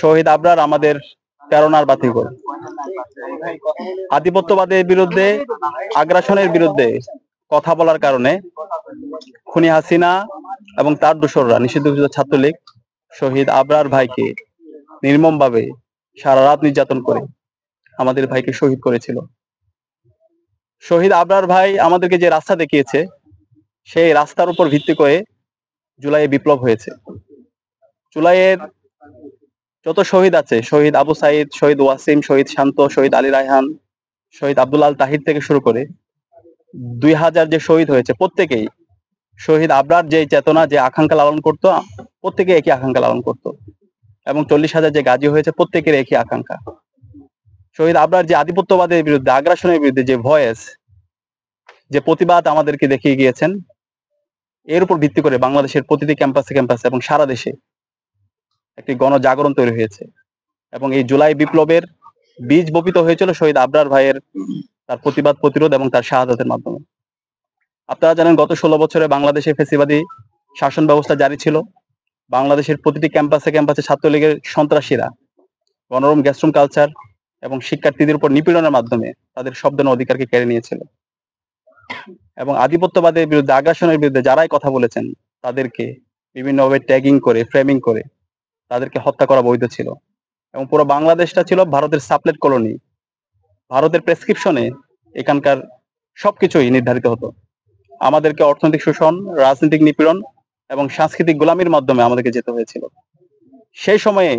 শহীদ আবরার আমাদের প্রেরণার বাতিঘর। আধিপত্যবাদের বিরুদ্ধে, আগ্রাসনের বিরুদ্ধে কথা বলার কারণে খুনি হাসিনা এবং তার দোসররা নিষিদ্ধ ঘোষিত ছাত্রলীগ শহীদ আবরার ভাইকে নির্মমভাবে সারা রাত নির্যাতন করে আমাদের ভাইকে শহীদ করেছিল। শহীদ আবরার ভাই আমাদেরকে যে রাস্তা দেখিয়েছে, সেই রাস্তার উপর ভিত্তি করে জুলাইয়ে বিপ্লব হয়েছে। জুলাইয়ের যত শহীদ আছে, শহীদ আবু সাইদ, শহীদ ওয়াসিম, শহীদ শান্ত, শহীদ আলী রায়হান, শহীদ আব্দুল আল তাহির থেকে শুরু করে 2000 যে শহীদ হয়েছে, প্রত্যেকেই শহীদ আবরার যে চেতনা, যে আকাঙ্ক্ষা লালন করতো, প্রত্যেকে একই আকাঙ্ক্ষা লালন করতো। এবং 40,000 যে গাজী হয়েছে, প্রত্যেকের একই আকাঙ্ক্ষা। শহীদ আবরার যে আধিপত্যবাদের বিরুদ্ধে, আগ্রাসনের বিরুদ্ধে যে ভয়েস, যে প্রতিবাদ আমাদেরকে দেখিয়ে গিয়েছেন, এর উপর ভিত্তি করে বাংলাদেশের প্রতিটি ক্যাম্পাসে ক্যাম্পাসে এবং সারা দেশে একটি গণজাগরণ তৈরি হয়েছে। এবং এই জুলাই বিপ্লবের বীজ বপিত হয়েছিল শহীদ আবরার ভাইয়ের তার প্রতিবাদ, প্রতিরোধ এবং তার শাহাদাতের মাধ্যমে। আপনারা জানেন, গত 16 বছরে বাংলাদেশে ফ্যাসিবাদী শাসন ব্যবস্থা জারি ছিল। বাংলাদেশের প্রতিটি ক্যাম্পাসে ক্যাম্পাসে ছাত্রলীগের সন্ত্রাসীরা গণরুম, গ্যাস্ট্রুম কালচার এবং শিক্ষার্থীদের উপর নিপীড়নের মাধ্যমে তাদের শব্দের অধিকারকে কেড়ে নিয়েছিল। এবং আধিপত্যবাদের বিরুদ্ধে, আগ্রাসনের বিরুদ্ধে যারাই কথা বলেছেন, তাদেরকে বিভিন্নভাবে ট্যাগিং করে, ফ্রেমিং করে তাদেরকে হত্যা করা বৈধ ছিল। এবং পুরো বাংলাদেশটা ছিল ভারতের সাপ্লেট কলোনি। ভারতের প্রেসক্রিপশনে এখানকার সবকিছুই নির্ধারিত হতো। আমাদেরকে অর্থনৈতিক শোষণ, রাজনৈতিক নিপীড়ন এবং সাংস্কৃতিক গোলামির মাধ্যমে আমাদেরকে যেতে হয়েছিল। সেই সময়ে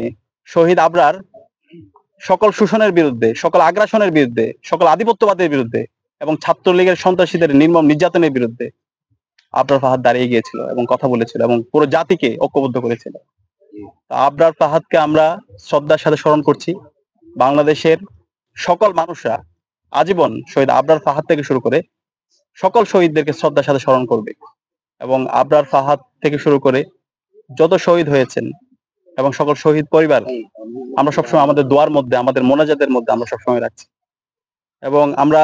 শহীদ আবরার সকল শোষণের বিরুদ্ধে, সকল আগ্রাসনের বিরুদ্ধে, সকল আধিপত্যবাদের বিরুদ্ধে এবং ছাত্রলীগের সন্ত্রাসীদের নির্মম নির্যাতনের বিরুদ্ধে আবরার ফাহাদ দাঁড়িয়ে গিয়েছিল এবং কথা বলেছিল এবং পুরো জাতিকে ঐক্যবদ্ধ করেছিল। আবরার ফাহাদকে আমরা শ্রদ্ধার সাথে স্মরণ করছি। বাংলাদেশের সকল মানুষরা আজীবন শহীদ আবরার ফাহাদ থেকে শুরু করে সকল শহীদদেরকে শ্রদ্ধার সাথে স্মরণ করবে। এবং আবরার ফাহাদ থেকে শুরু করে যত শহীদ হয়েছেন এবং সকল শহীদ পরিবার আমরা সবসময় আমাদের দোয়ার মধ্যে, আমাদের মোনাজাতের মধ্যে আমরা সবসময় রাখছি। এবং আমরা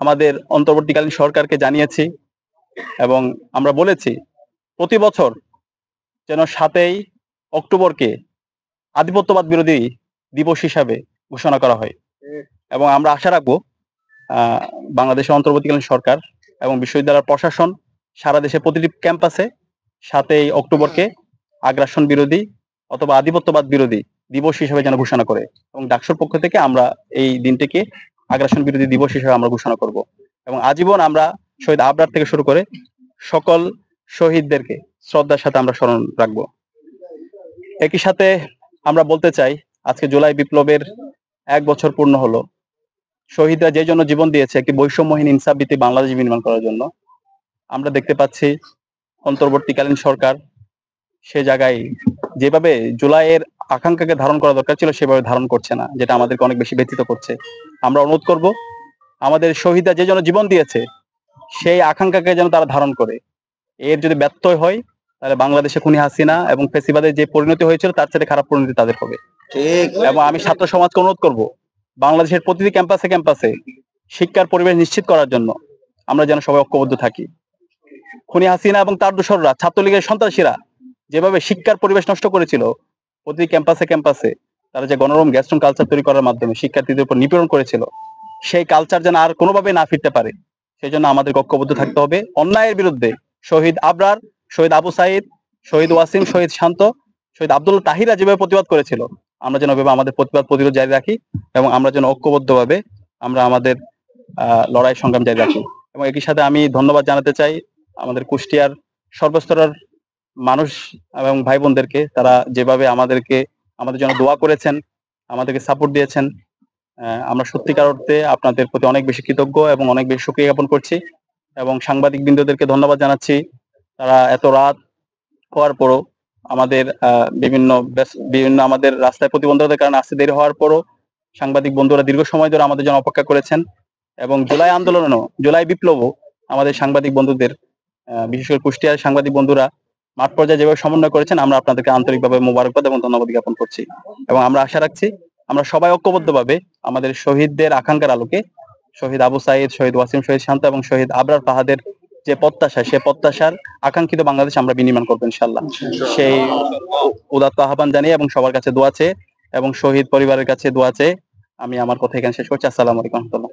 আমাদের অন্তর্বর্তীকালীন সরকারকে জানিয়েছি এবং আমরা বলেছি, প্রতি বছর যেন 7ই অক্টোবরকে আধিপত্যবাদ বিরোধী দিবস হিসাবে ঘোষণা করা হয়। এবং আমরা আশা রাখবো বাংলাদেশের অন্তর্বর্তীকালীন সরকার এবং বিশ্ববিদ্যালয়ের প্রশাসন সারা দেশে প্রতিটি ক্যাম্পাসে 7ই অক্টোবরকে আগ্রাসন বিরোধী অথবা আধিপত্যবাদ বিরোধী দিবস হিসেবে যেন ঘোষণা করে। এবং ডাকসুর পক্ষ থেকে আমরা এই দিনটিকে আগ্রাসন বিরোধী দিবস হিসেবে আমরা ঘোষণা করব। এবং আজীবন আমরা শহীদ আবরার থেকে শুরু করে সকল শহীদদেরকে শ্রদ্ধার সাথে আমরা স্মরণ রাখবো। একই সাথে আমরা বলতে চাই, আজকে জুলাই বিপ্লবের 1 বছর পূর্ণ হলো। শহীদরা যে জন্য জীবন দিয়েছে একটি বৈষম্যহীন ইনসাফ ভিত্তিক বাংলাদেশ নির্মাণ করার জন্য, আমরা দেখতে পাচ্ছি অন্তর্বর্তীকালীন সরকার সে জায়গায় যেভাবে জুলাইয়ের আকাঙ্ক্ষাকে ধারণ করা দরকার ছিল সেভাবে ধারণ করছে না, যেটা আমাদেরকে অনেক বেশি ব্যথিত করছে। আমরা অনুরোধ করব, আমাদের শহীদরা যে জন্য জীবন দিয়েছে সেই আকাঙ্ক্ষাকে যেন তারা ধারণ করে। এর যদি ব্যত্যয় হয়, তাহলে বাংলাদেশে খুনি হাসিনা এবং ফ্যাসিবাদের যে পরিণতি হয়েছিল তার চেয়ে খারাপ পরিণতি তাদের হবে। এবং আমি ছাত্র সমাজকে অনুরোধ করব, বাংলাদেশের প্রতিটি ক্যাম্পাসে ক্যাম্পাসে শিক্ষার পরিবেশ নিশ্চিত করার জন্য আমরা যেন সবাই ঐক্যবদ্ধ থাকি। খুনি হাসিনা এবং তার দোসররা, ছাত্রলীগের সন্ত্রাসীরা যেভাবে শিক্ষার পরিবেশ নষ্ট করেছিল, প্রতিটি ক্যাম্পাসে ক্যাম্পাসে তারা যে গণরুম, গ্যাস্ট্রুম কালচার তৈরি করার মাধ্যমে শিক্ষার্থীদের উপর নিপীড়ন করেছিল, সেই কালচার যেন আর কোনোভাবে না ফিরতে পারে, সেই জন্য আমাদের ঐক্যবদ্ধ থাকতে হবে। অন্যায়ের বিরুদ্ধে শহীদ আবরার, শহীদ আবু সাইদ, শহীদ ওয়াসিম, শহীদ শান্ত, শহীদ আব্দুল তাহিরা যেভাবে প্রতিবাদ করেছিল, আমরা যেন ওইভাবে আমাদের প্রতিবাদ প্রতিরোধ জারি রাখি এবং আমরা যেন ঐক্যবদ্ধভাবে আমরা আমাদের লড়াই সংগ্রাম জারি রাখি। এবং একই সাথে আমি ধন্যবাদ জানাতে চাই আমাদের কুষ্টিয়ার সর্বস্তরের মানুষ এবং ভাই বোনদেরকে, তারা যেভাবে আমাদের জন্য দোয়া করেছেন, আমাদেরকে সাপোর্ট দিয়েছেন। আমরা সত্যিকার অর্থে আপনাদের প্রতি অনেক বেশি কৃতজ্ঞ এবং অনেক বেশি শুকরিয়া জ্ঞাপন করছি। এবং সাংবাদিক বৃন্দদেরকে ধন্যবাদ জানাচ্ছি, তারা এত রাত হওয়ার পরও আমাদের বিভিন্ন আমাদের রাস্তায় প্রতিবন্ধকতার কারণে আসতে দেরি হওয়ার পরও সাংবাদিক বন্ধুরা দীর্ঘ সময় ধরে আমাদের জন্য অপেক্ষা করেছেন। এবং জুলাই আন্দোলনও, জুলাই বিপ্লবও আমাদের সাংবাদিক বন্ধুদের, বিশেষ করে কুষ্টিয়ার সাংবাদিক বন্ধুরা মাঠ পর্যায়ে যেভাবে সমন্বয় করেছেন, আমরা আপনাদেরকে আন্তরিকভাবে মোবারকবাদ এবং ধন্যবাদ জ্ঞাপন করছি। এবং আমরা আশা রাখছি আমরা সবাই ঐক্যবদ্ধভাবে আমাদের শহীদদের আকাঙ্ক্ষার আলোকে, শহীদ আবু সাইদ, শহীদ ওয়াসিম, শহীদ শান্ত এবং শহীদ আবরার ফাহাদের যে প্রত্যাশা, সে প্রত্যাশার আকাঙ্ক্ষিত বাংলাদেশ আমরা বিনির্মাণ করবো ইনশাল্লাহ। সেই উদাত্ত আহ্বান জানিয়ে এবং সবার কাছে দোয়া চেয়ে এবং শহীদ পরিবারের কাছে দোয়া চেয়ে আমি আমার কথা এখানে শেষ করছি। আসসালামু আলাইকুম রহমতুল্লাহ।